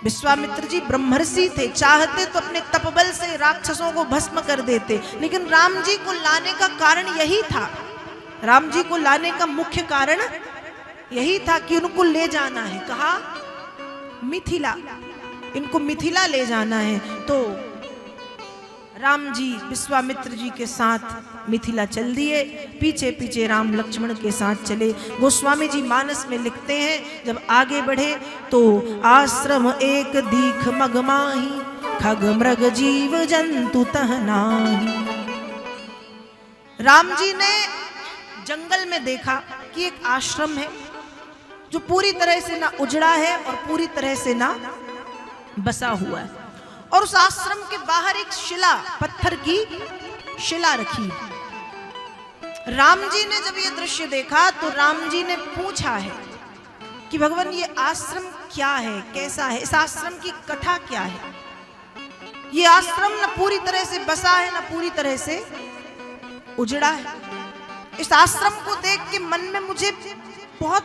विश्वामित्र जी ब्रह्मर्षि थे, चाहते तो अपने तपबल से राक्षसों को भस्म कर देते, लेकिन राम जी को लाने का कारण यही था। राम जी को लाने का मुख्य कारण यही था कि उनको ले जाना है। कहा? मिथिला। इनको मिथिला ले जाना है। तो राम जी विश्वामित्र जी के साथ मिथिला चल दिए, पीछे पीछे राम लक्ष्मण के साथ चले। गोस्वामी जी मानस में लिखते हैं, जब आगे बढ़े तो आश्रम एक दीख मगमाही, खग मृग जीव जंतु तह नाही। राम जी ने जंगल में देखा कि एक आश्रम है जो पूरी तरह से ना उजड़ा है और पूरी तरह से ना बसा हुआ है, और उस आश्रम के बाहर एक शिला, पत्थर की शिला रखी। राम जी ने जब ये दृश्य देखा तो राम जी ने पूछा है कि भगवान ये आश्रम क्या है, कैसा है, इस आश्रम की कथा क्या है। ये आश्रम न पूरी तरह से बसा है न पूरी तरह से उजड़ा है। इस आश्रम को देख के मन में मुझे बहुत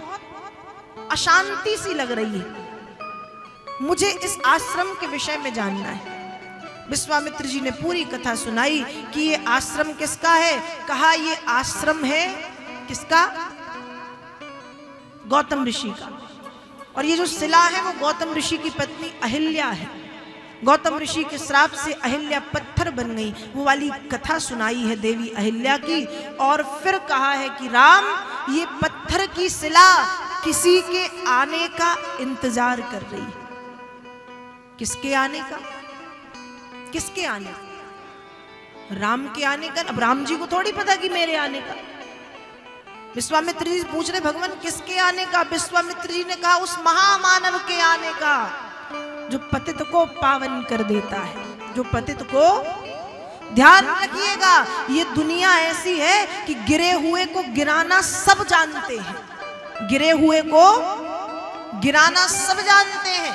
अशांति सी लग रही है, मुझे इस आश्रम के विषय में जानना है। विश्वामित्र जी ने पूरी कथा सुनाई कि ये आश्रम किसका है। कहा ये आश्रम है किसका? गौतम ऋषि का। और ये जो शिला है वो गौतम ऋषि की पत्नी अहिल्या है। गौतम ऋषि के श्राप से अहिल्या पत्थर बन गई, वो वाली कथा सुनाई है देवी अहिल्या की। और फिर कहा है कि राम ये पत्थर की शिला किसी के आने का इंतजार कर रही है। किसके आने का? किसके आने का? राम के आने का। अब राम जी को थोड़ी पता कि मेरे आने का। विश्वामित्र जी पूछ रहे भगवान किसके आने का? विश्वामित्र जी ने कहा उस महामानव के आने का जो पतित को पावन कर देता है, जो पतित को। ध्यान रखिएगा, ये दुनिया ऐसी है कि गिरे हुए को गिराना सब जानते हैं, गिरे हुए को गिराना सब जानते हैं,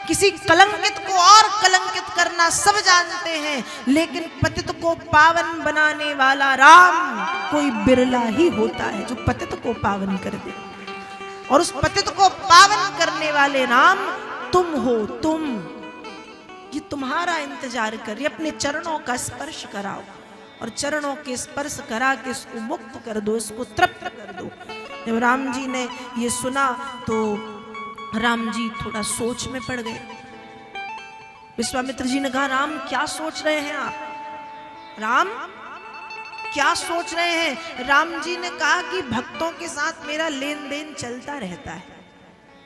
किसी कलंकित को और कलंकित करना सब जानते हैं, लेकिन पतित को पावन बनाने वाला राम कोई बिरला ही होता है जो पतित को पावन कर दे। और उस पतित को पावन करने वाले राम तुम हो। तुम, ये तुम्हारा इंतजार कर रही, अपने चरणों का स्पर्श कराओ और चरणों के स्पर्श करा के इसको मुक्त कर दो, इसको तृप्त कर दो। जब राम जी ने ये सुना तो राम जी थोड़ा सोच में पड़ गए। विश्वामित्र जी ने कहा राम क्या सोच रहे हैं आप? राम क्या सोच रहे हैं? राम जी ने कहा कि भक्तों के साथ मेरा लेन देन चलता रहता है,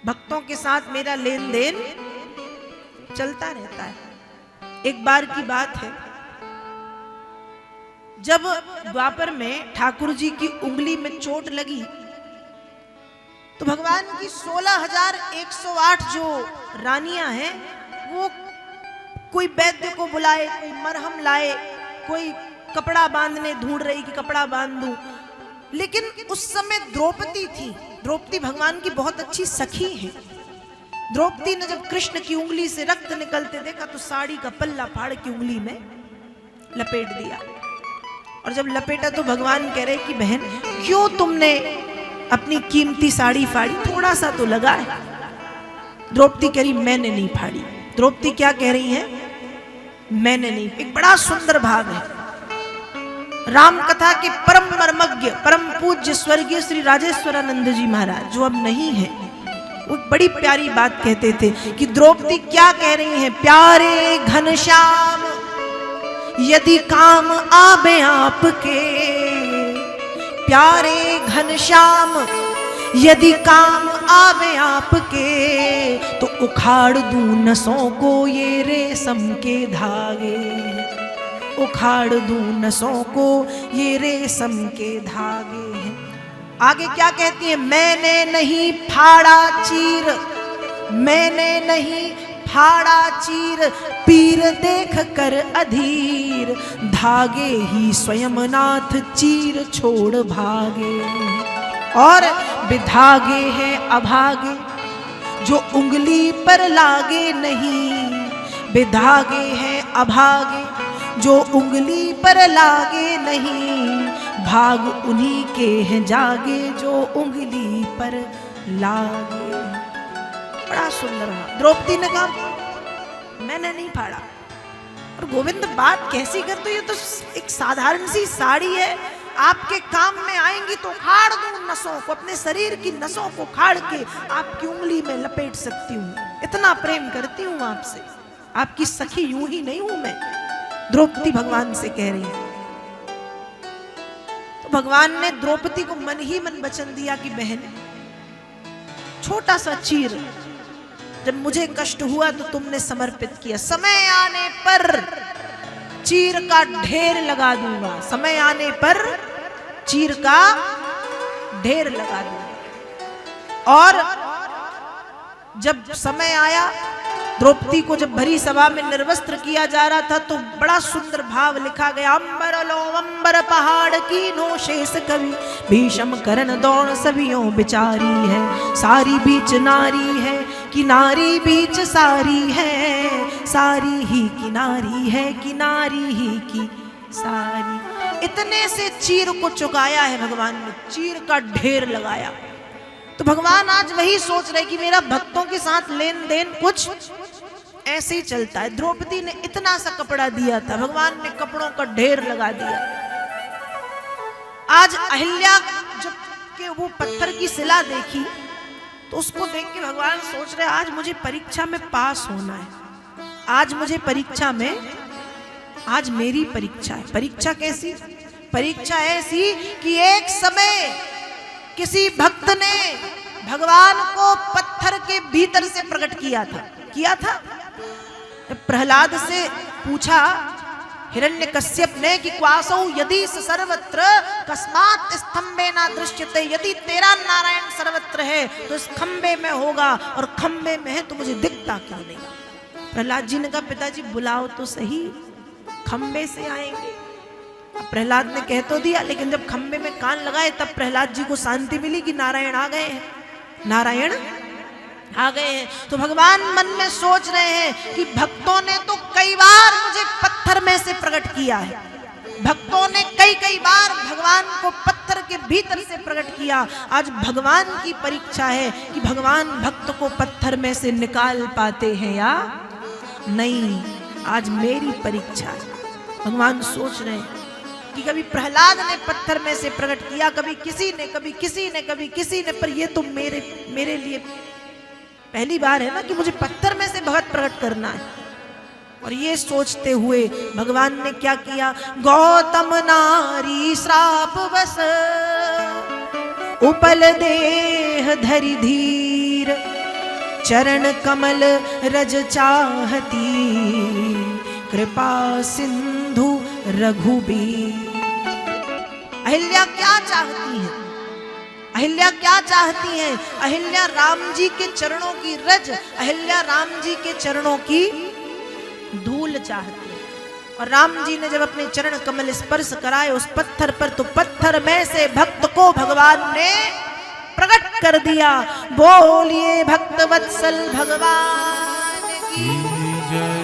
भक्तों के साथ मेरा लेन देन चलता रहता है। एक बार की बात है, जब द्वापर में ठाकुर जी की उंगली में चोट लगी तो भगवान की 16,108 जो रानियां हैं वो कोई वैद्य को बुलाए, कोई मरहम लाए, कोई कपड़ा बांधने ढूंढ रही कि कपड़ा बांध दूं। लेकिन उस समय द्रौपदी थी। द्रौपदी भगवान की बहुत अच्छी सखी है। द्रौपदी ने जब कृष्ण की उंगली से रक्त निकलते देखा तो साड़ी का पल्ला फाड़ के उंगली में लपेट दिया। और जब लपेटा तो भगवान कह रहे कि बहन क्यों तुमने अपनी कीमती साड़ी फाड़ी, थोड़ा सा तो लगा है। द्रौपदी कह रही मैंने नहीं फाड़ी। द्रौपदी क्या कह रही है? मैंने नहीं। एक बड़ा सुंदर भाव है राम कथा के परम मर्मज्ञ परम पूज्य स्वर्गीय श्री राजेश्वरानंद जी महाराज जो अब नहीं है, वो बड़ी प्यारी बात कहते थे कि द्रौपदी क्या कह रही है? प्यारे घनश्याम यदि काम आवे आपके, प्यारे घनश्याम यदि काम आवे आपके, तो उखाड़ दूं नसों को ये रेशम के धागे, उखाड़ दूं नसों को ये रेशम के धागे। आगे क्या कहती है? मैंने नहीं फाड़ा चीर, मैंने नहीं फाड़ा चीर, पीर देख कर अधीर, धागे ही स्वयं नाथ चीर छोड़ भागे। और विधागे हैं अभागे जो उंगली पर लागे नहीं, विधागे हैं अभागे जो उंगली पर लागे नहीं, भाग उन्हीं के हैं जागे जो उंगली पर लागे। बड़ा सुंदर है। द्रौपदी ने कहा मैंने नहीं फाड़ा। और गोविंद बात कैसी कर, तो ये तो एक साधारण सी साड़ी है, आपके काम में आएंगी तो खाड़ दूं नसों को, अपने शरीर की नसों को खाड़ के आपकी उंगली में लपेट सकती हूँ, इतना प्रेम करती हूँ आपसे, आपकी सखी यूं ही नहीं हूं मैं। द्रौपदी भगवान से कह रही है। तो भगवान ने द्रौपदी को मन ही मन वचन दिया कि बहन, छोटा सा चीर जब मुझे कष्ट हुआ तो तुमने समर्पित किया, समय आने पर चीर का ढेर लगा दूंगा, समय आने पर चीर का ढेर लगा दूंगा। और जब समय आया, द्रौपदी को जब भरी सभा में निर्वस्त्र किया जा रहा था, तो बड़ा सुंदर भाव लिखा गया, अंबर लो अंबर पहाड़ की नो शेष कवि, भीषम करण दौड़ सभियों बिचारी है, सारी बीच नारी है कि नारी बीच सारी है, सारी ही किनारी है कि नारी ही की सारी। इतने से चीर को चुकाया है भगवान ने, चीर का ढेर लगाया। तो भगवान आज वही सोच रहे कि मेरा भक्तों के साथ लेन देन कुछ ऐसे ही चलता है। द्रौपदी ने इतना सा कपड़ा दिया था, भगवान ने कपड़ों का ढेर लगा दिया। आज अहिल्या जब के वो पत्थर की शिला देखी, तो उसको देख के भगवान सोच रहे आज मुझे परीक्षा में पास होना है, आज मुझे परीक्षा में, आज मेरी परीक्षा है। परीक्षा कैसी? परीक्षा ऐसी कि एक समय किसी भक्त ने भगवान को पत्थर के भीतर से प्रकट किया था। प्रहलाद से पूछा हिरण्यकश्यप ने कि क्वासौ यदि सर्वत्र कस्मात् स्तंभे ना दृश्यते, यदि तेरा नारायण सर्वत्र है तो इस खंबे में होगा, और खंबे में है तो मुझे दिखता क्यों नहीं? प्रहलाद जी ने कहा पिताजी बुलाओ तो सही, खंबे से आएंगे। प्रहलाद ने कह तो दिया, लेकिन जब खंबे में कान लगाए तब प्रहलाद जी को शांति मिली कि नारायण आ गए हैं, नारायण आ गए हैं। तो भगवान मन में सोच रहे हैं कि भक्तों ने तो कई बार मुझे पत्थर में से प्रकट किया है, भक्तों ने कई बार भगवान को पत्थर के भीतर से प्रकट किया। आज भगवान की परीक्षा है कि भगवान भक्त को पत्थर में से निकाल पाते हैं या नहीं। आज मेरी परीक्षा है। भगवान सोच रहे हैं कि कभी प्रहलाद ने पत्थर में से प्रकट किया, कभी किसी ने, कभी किसी ने, पर ये तो मेरे लिए पहली बार है ना कि मुझे पत्थर में से भगत प्रकट करना है। और ये सोचते हुए भगवान ने क्या किया, गौतम नारी श्राप बस उपल देह धरि धीर, चरण कमल रज चाहती, कृपा सिंधु रघुबीर। अहिल्या क्या चाहती है? अहिल्या क्या चाहती हैं? अहिल्या राम जी के चरणों की रज, अहिल्या राम जी के चरणों की धूल चाहती है। और राम जी ने जब अपने चरण कमल स्पर्श कराए उस पत्थर पर, तो पत्थर में से भक्त को भगवान ने प्रकट कर दिया। बोलिए भक्त वत्सल भगवान